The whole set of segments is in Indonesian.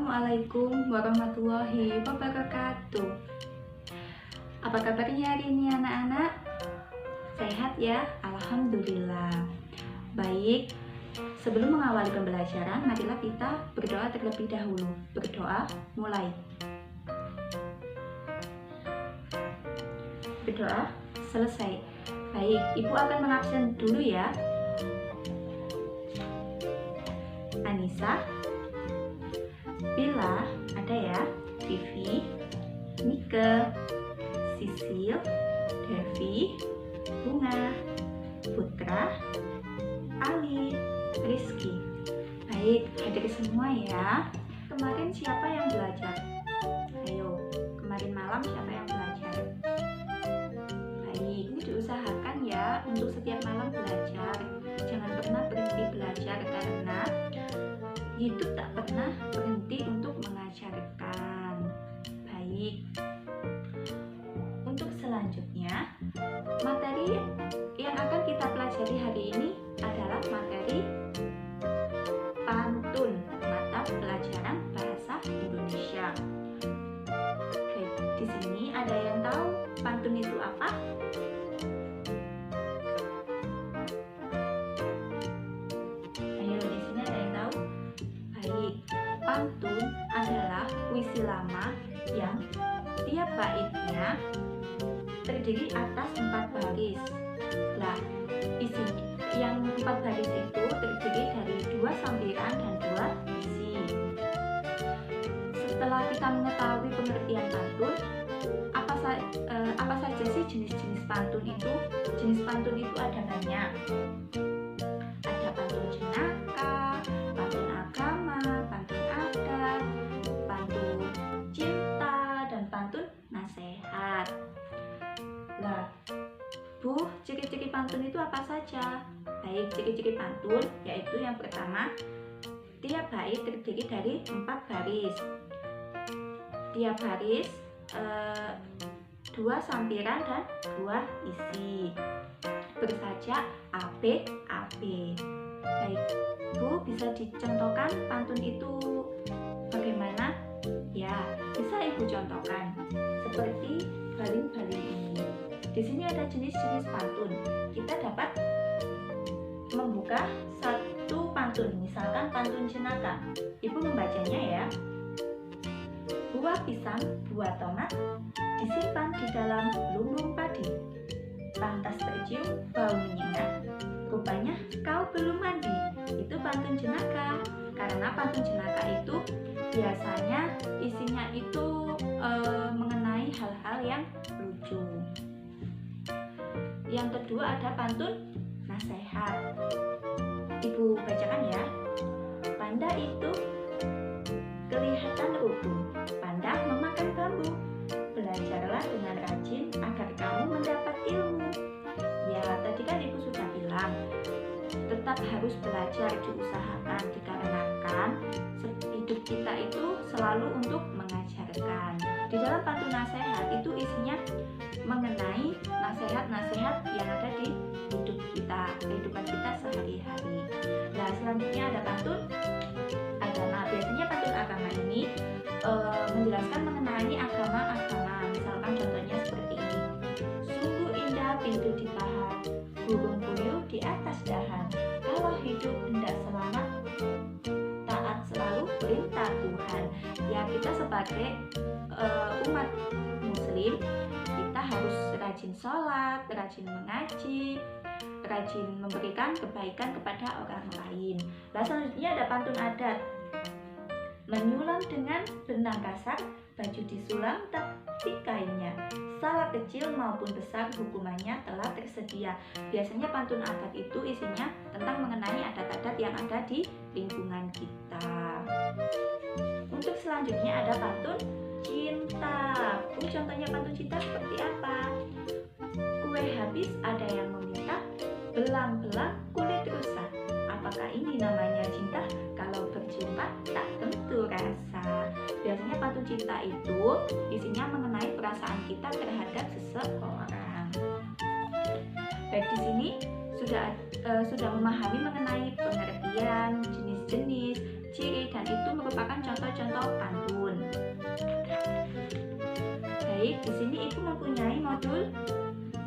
Assalamualaikum warahmatullahi wabarakatuh. Apa kabarnya hari ini anak-anak? Sehat ya? Alhamdulillah. Baik, sebelum mengawali pembelajaran, marilah kita berdoa terlebih dahulu. Berdoa, mulai. Berdoa, selesai. Baik, Ibu akan mengabsen dulu ya. Anissa, Bila, ada ya, Vivi, Nike, Sisil, Devi, Bunga, Putra, Ali, Rizky. Baik, hadir semua ya. Kemarin siapa yang belajar? Ayo, kemarin malam siapa yang belajar? Baik, ini diusahakan ya untuk setiap malam belajar. Jangan pernah berhenti belajar karena hidup tak pernah berhenti untuk mengajarkan. Baik, untuk selanjutnya materi yang akan kita pelajari hari ini adalah materi pantun, mata pelajaran bahasa Indonesia. Oke, di sini ada yang tahu pantun itu apa? Pantun adalah puisi lama yang tiap baitnya terdiri atas 4 baris. Nah, isi yang 4 baris itu terdiri dari 2 sampiran dan 2 isi. Setelah kita mengetahui pengertian pantun, apa saja sih jenis-jenis pantun itu? Jenis pantun itu ada banyak. Ada pantun jenaka, pantun agama, pantun adat, pantun cinta, dan pantun nasihat. Nah, Bu, ciri-ciri pantun itu apa saja? Baik, ciri-ciri pantun yaitu yang pertama, tiap bait terdiri dari 4 baris. Tiap baris 2 sampiran dan 2 isi. Bersaja AB AB. Baik, Bu, bisa dicontohkan pantun itu bagaimana? Ya, bisa Ibu contohkan. Seperti baling-baling ini. Di sini ada jenis-jenis pantun. Kita dapat membuka satu pantun, misalkan pantun jenaka. Ibu membacanya ya. Buah pisang, buah tomat disimpan di dalam lumbung padi. Pantas tercium bau menyengat, rupanya kau belum mandi. Itu pantun jenaka. Karena pantun jenaka itu biasanya isinya itu mengenai hal-hal yang lucu. Yang kedua ada pantun nasihat. Ibu bacakan ya. Panda itu kelihatan rukun, panda memakan bambu. Belajarlah dengan rajin agar kamu mendapat ilmu. Ya, tadi kan Ibu sudah bilang tetap harus belajar, diusahakan, dikarenakan hidup kita itu selalu untuk mengajarkan. Di dalam pantun nasihat itu isinya mengenai nasihat-nasihat yang ada di hidup kita, kehidupan kita sehari-hari. Nah, selanjutnya ada pantun agama. Biasanya pantun agama ini menjelaskan mengenai agama-agama. Misalkan contohnya seperti ini. Sungguh indah pintu di pahat, burung puyuh di atas dahan. Kalau hidup hendak selamat, taat selalu perintah Tuhan. Ya, kita sebagai umat muslim, kita harus rajin sholat, rajin mengaji, rajin memberikan kebaikan kepada orang lain. Nah, selanjutnya ada pantun adat. Menyulam dengan benang kasar, baju disulam tapi kainnya. Salah kecil maupun besar hukumannya telah tersedia. Biasanya pantun adat itu isinya tentang mengenai adat-adat yang ada di lingkungan kita. Untuk selanjutnya ada pantun cinta. Contohnya pantun cinta seperti apa? Kue habis ada yang meminta, belang-belang kulit rusak. Apakah ini namanya cinta? Kalau berjumpa tak tentu rasa. Biasanya pantun cinta itu isinya mengenai perasaan kita terhadap seseorang. Baik, di sini sudah memahami mengenai pengertian, jenis jenis-jenis, ciri, dan itu merupakan contoh-contoh pantun. Baik, di sini Ibu mempunyai modul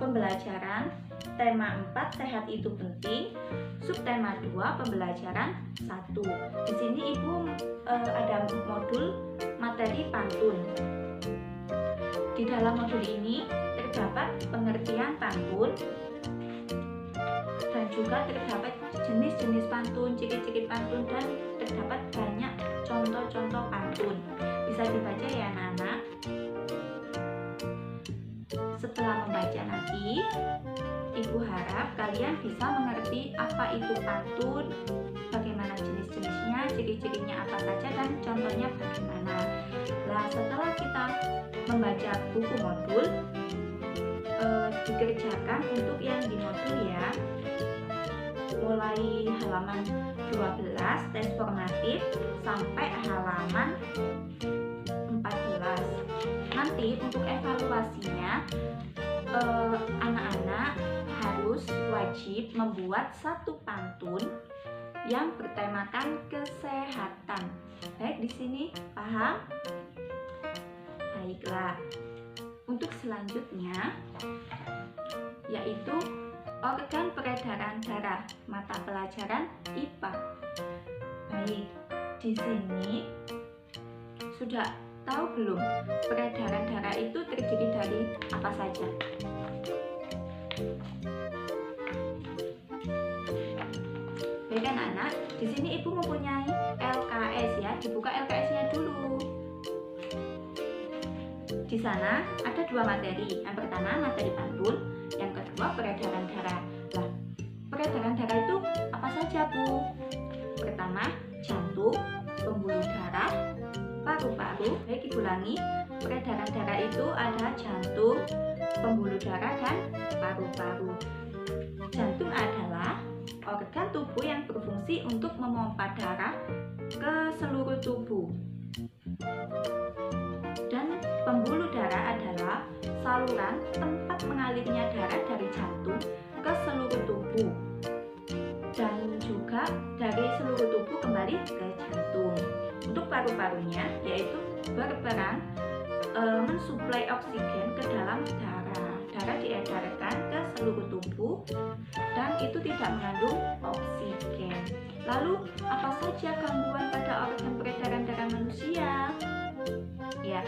pembelajaran tema 4 sehat itu penting, subtema 2 pembelajaran 1. Di sini Ibu ada modul materi pantun. Di dalam modul ini terdapat pengertian pantun dan juga terdapat jenis-jenis pantun, ciri-ciri pantun, dan terdapat banyak contoh-contoh pantun. Bisa dibaca ya anak-anak. Setelah membaca nanti, Ibu harap kalian bisa mengerti apa itu pantun, bagaimana jenis-jenisnya, ciri-cirinya apa saja, dan contohnya bagaimana. Nah, setelah kita membaca buku modul, dikerjakan untuk yang di modul ya, mulai halaman 12 tes formatif sampai halaman 14. Nanti untuk evaluasinya, anak-anak harus wajib membuat satu pantun yang bertemakan kesehatan. Baik, di sini paham? Baiklah. Untuk selanjutnya yaitu organ peredaran darah, mata pelajaran IPA. Baik, di sini sudah tahu belum peredaran darah itu terdiri dari apa saja? Baik anak-anak, di sini Ibu mempunyai LKS ya. Dibuka LKS-nya dulu. Di sana ada 2 materi. Yang pertama materi pantun, yang kedua peredaran darah. Lah, peredaran darah itu apa saja, Bu? Pertama, jantung, pembuluh darah, paru-paru. Baik, Ibu ulangi. Peredaran darah itu ada jantung, pembuluh darah, dan paru-paru. Jantung adalah organ tubuh yang berfungsi untuk memompa darah ke seluruh tubuh. Dan pembuluh darah adalah saluran tempat mengalirnya darah dari jantung ke seluruh tubuh dan juga dari seluruh tubuh kembali ke jantung. Untuk paru-parunya yaitu berperan mensuplai oksigen ke dalam darah. Darah diedarkan ke seluruh tubuh dan itu tidak mengandung oksigen. Lalu apa saja gangguan pada organ peredaran darah manusia? Ya,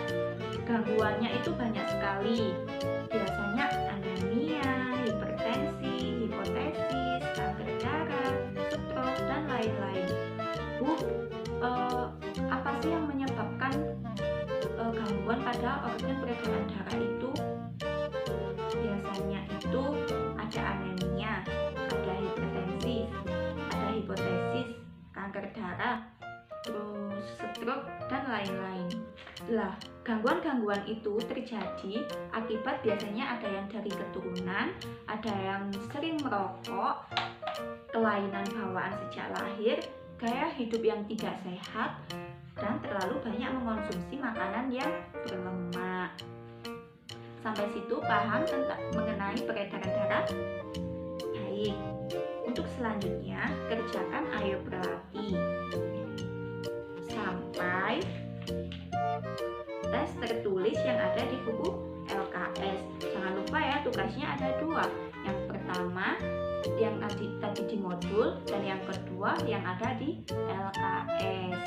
gangguannya itu banyak sekali. Biasanya anemia, hipertensi, hipotesis, kanker darah, stroke, dan lain-lain. Bu, apa sih yang menyebabkan gangguan pada organ peredaran darah itu? Biasanya itu ada anemia, ada hipertensi, ada hipotesis, kanker darah, terus stroke, dan lain-lain. Lah, gangguan-gangguan itu terjadi akibat biasanya ada yang dari keturunan, ada yang sering merokok, kelainan bawaan sejak lahir, gaya hidup yang tidak sehat, dan terlalu banyak mengonsumsi makanan yang berlemak. Sampai situ paham tentang mengenai peredaran darah? Baik, untuk selanjutnya kerjakan ayo berlatih sampai tes tertulis yang ada di buku LKS. Jangan lupa ya, tugasnya ada 2. Yang pertama yang tadi di modul, dan yang kedua yang ada di LKS.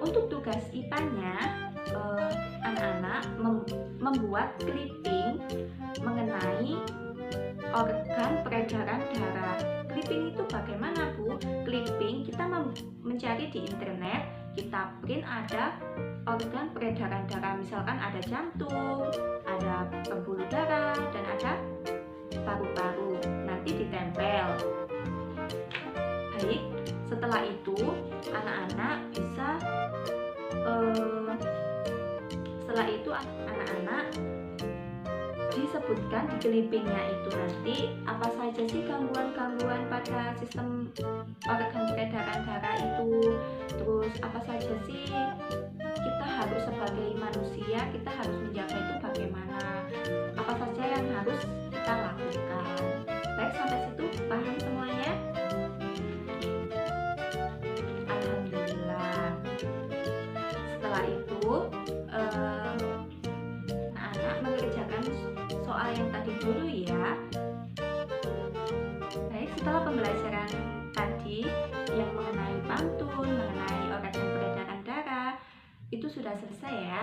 Untuk tugas IPA-nya, anak-anak membuat clipping mengenai organ peredaran darah. Clipping itu bagaimana, Bu? Clipping kita mencari di internet, kita print ada organ peredaran darah, misalkan ada jantung, ada pembuluh darah, dan ada paru-paru. Nanti ditempel. Baik, setelah itu anak-anak bisa anak-anak disebutkan di clippingnya itu nanti apa saja sih gangguan-gangguan pada sistem organ peredaran darah itu, terus apa saja sih kita harus sebagai manusia kita harus menjaga itu bagaimana, apa saja yang harus kita lakukan. Baik, sampai situ paham semuanya?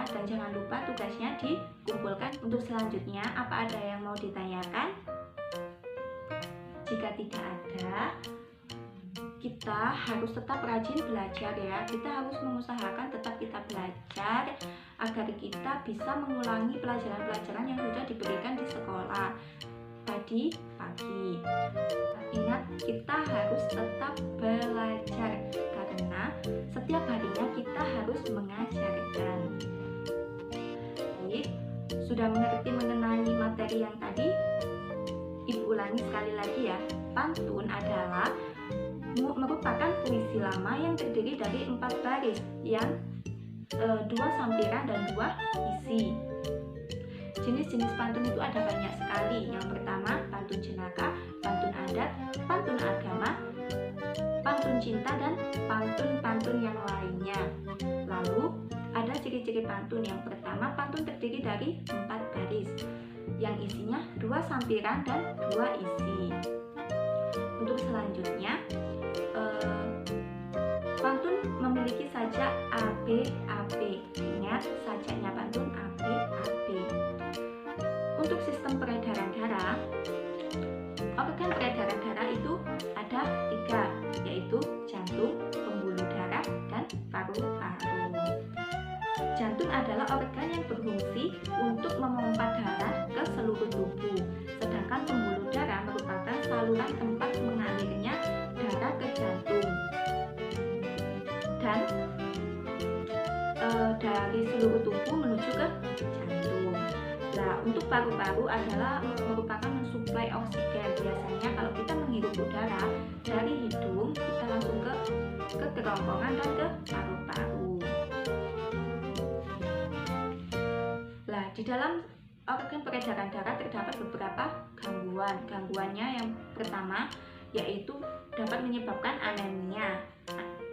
ya, dan jangan lupa tugasnya dikumpulkan. Untuk selanjutnya, apa ada yang mau ditanyakan? Jika tidak ada, kita harus tetap rajin belajar ya. Kita harus mengusahakan tetap kita belajar agar kita bisa mengulangi pelajaran-pelajaran yang sudah diberikan di sekolah tadi pagi. Ingat, kita harus tetap belajar karena setiap harinya kita harus mengajarkan. Baik, sudah mengerti mengenai materi yang tadi? Ibu ulangi sekali lagi ya. Pantun adalah merupakan puisi lama yang terdiri dari 4 baris yang 2 sampiran dan 2 isi. Jenis-jenis pantun itu ada banyak sekali. Yang pertama, pantun jenaka, pantun adat, pantun agama, pantun cinta, dan pantun-pantun yang lainnya. Lalu, ada ciri-ciri pantun. Yang pertama, pantun terdiri dari 4 baris yang isinya 2 sampiran dan 2 isi. Untuk selanjutnya, pantun memiliki sajak AB. Ingat, sajaknya pantun AB. Untuk sistem peredaran darah, organ peredaran darah itu ada 3, yaitu jantung, pembuluh darah, dan paru-paru. Jantung adalah organ yang berfungsi untuk memompa darah ke seluruh tubuh, sedangkan pembuluh darah merupakan saluran tempat mengalirnya darah ke jantung. Dan dari seluruh tubuh menuju ke jantung. Nah, untuk paru-paru adalah merupakan mensuplai oksigen. Biasanya kalau kita menghirup udara dari hidung, kita langsung ke kerongkongan dan ke paru-paru. Nah, di dalam organ peredaran darah terdapat beberapa gangguan. Gangguannya yang pertama yaitu dapat menyebabkan anemia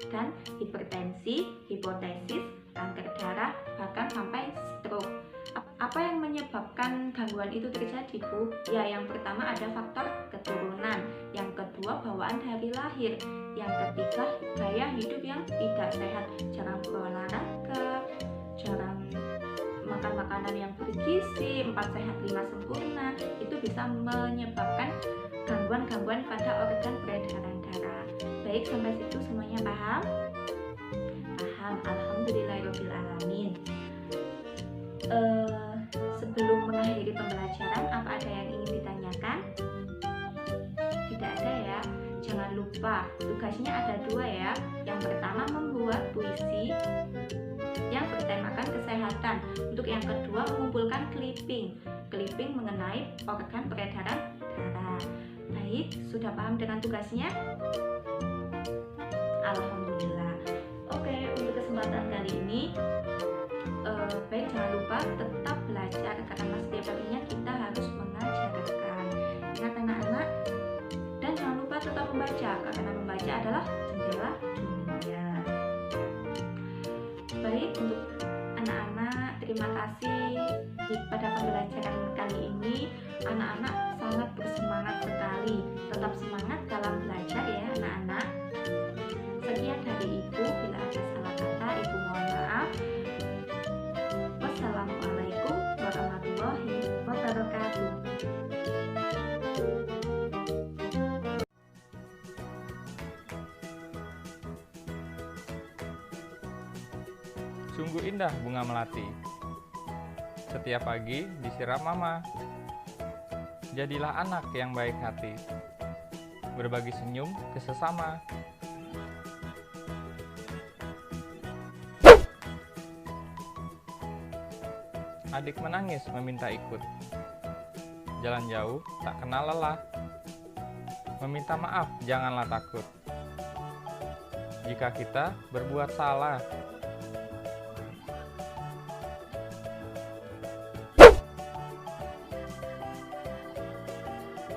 dan hipertensi, hipotesis, kanker darah, bahkan sampai stroke. Apa yang menyebabkan gangguan itu terjadi, Bu? Ya, yang pertama ada faktor keturunan, yang kedua bawaan dari lahir, yang ketiga gaya hidup yang tidak sehat, jarang berolahraga, jarang makan makanan yang bergizi, 4 sehat 5 sempurna, itu bisa menyebabkan gangguan-gangguan pada organ peredaran darah. Baik, sampai situ semuanya paham? Paham, alhamdulillahirobbilalamin. Sebelum mengakhiri pembelajaran, apa ada yang ingin ditanyakan? Tidak ada ya. Jangan lupa, tugasnya ada 2 ya. Yang pertama membuat puisi yang bertemakan kesehatan. Untuk yang kedua mengumpulkan clipping mengenai organ peredaran darah. Baik, sudah paham dengan tugasnya? Alhamdulillah. Oke, untuk kesempatan kali ini baik, jangan lupa tetap belajar karena setiap harinya kita harus mengajarkan. Ingat anak-anak, dan jangan lupa tetap membaca karena membaca adalah jendela dunia. Baik, untuk anak-anak, terima kasih pada pembelajaran kali ini. Anak-anak sangat bersemangat sekali. Tetap semangat dalam belajar ya anak-anak. Sekian dari Ibu, bila ada salah kata Ibu mohon maaf. Wassalamualaikum warahmatullahi wabarakatuh. Sungguh indah bunga melati. Setiap pagi disiram mama. Jadilah anak yang baik hati. Berbagi senyum ke sesama. Adik menangis meminta ikut. Jalan jauh tak kenal lelah. Meminta maaf janganlah takut. Jika kita berbuat salah.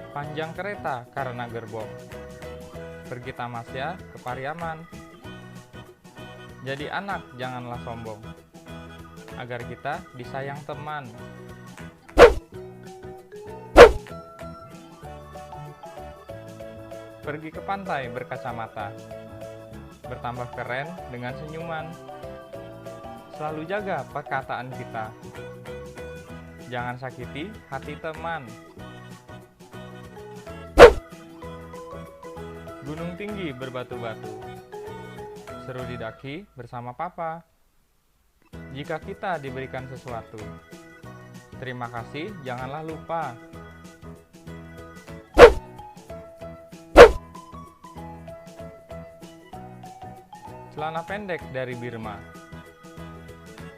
Panjang kereta karena gerbong. Pergi tamasya ke Pariaman. Jadi anak janganlah sombong. Agar kita disayang teman. Pergi ke pantai berkacamata. Bertambah keren dengan senyuman. Selalu jaga perkataan kita. Jangan sakiti hati teman. Gunung tinggi berbatu-batu. Seru didaki bersama papa. Jika kita diberikan sesuatu, terima kasih, janganlah lupa. Celana pendek dari Birma.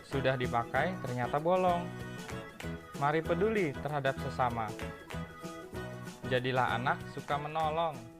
Sudah dipakai, ternyata bolong. Mari peduli terhadap sesama. Jadilah anak suka menolong.